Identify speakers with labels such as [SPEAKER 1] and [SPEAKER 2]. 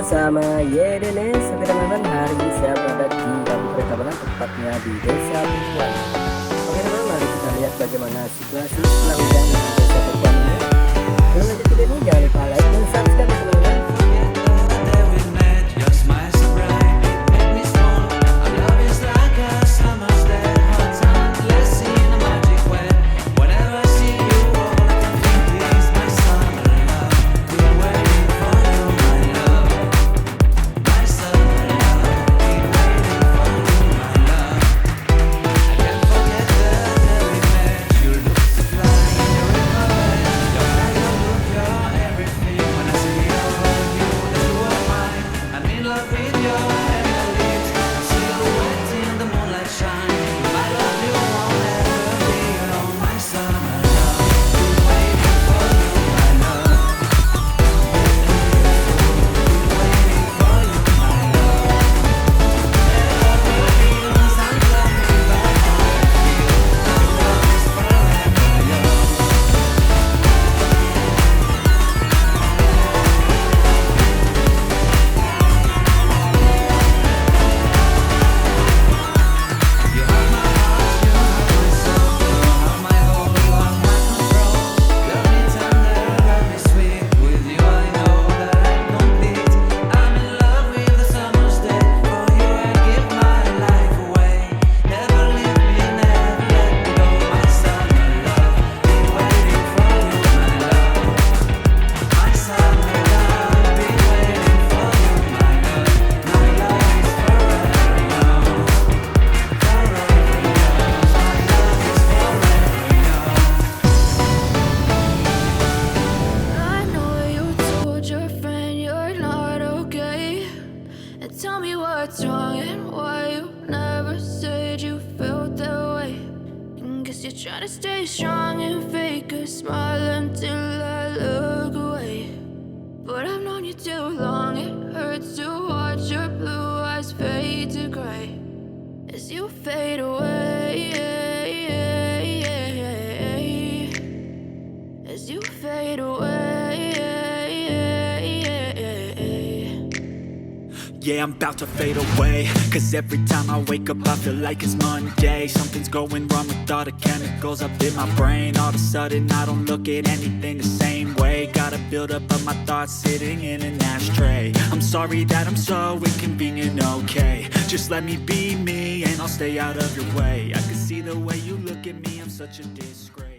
[SPEAKER 1] bersama Yedenes. Oke teman-teman, hari ini saya berada di Kabupaten Tabanan, tepatnya di Desa Pupuan. Oke teman-teman, mari kita lihat bagaimana situasi setelah hujan di Desa Pupuan ini. Sebelum lanjut video ini, jangan lupa like dan subscribe ya teman-teman.
[SPEAKER 2] Tell me what's wrong and why you never said you felt that way. And guess you're trying to stay strong and fake a smile until I look away. But I've known you too long, it hurts to watch your blue eyes fade to gray as you fade away. As you fade away.
[SPEAKER 3] Yeah, I'm about to fade away, cause every time I wake up I feel like it's Monday. Something's going wrong with all the chemicals up in my brain. All of a sudden I don't look at anything the same way. Got a build-up of my thoughts sitting in an ashtray. I'm sorry that I'm so inconvenient, okay. Just let me be me and I'll stay out of your way. I can see the way you look at me, I'm such a disgrace.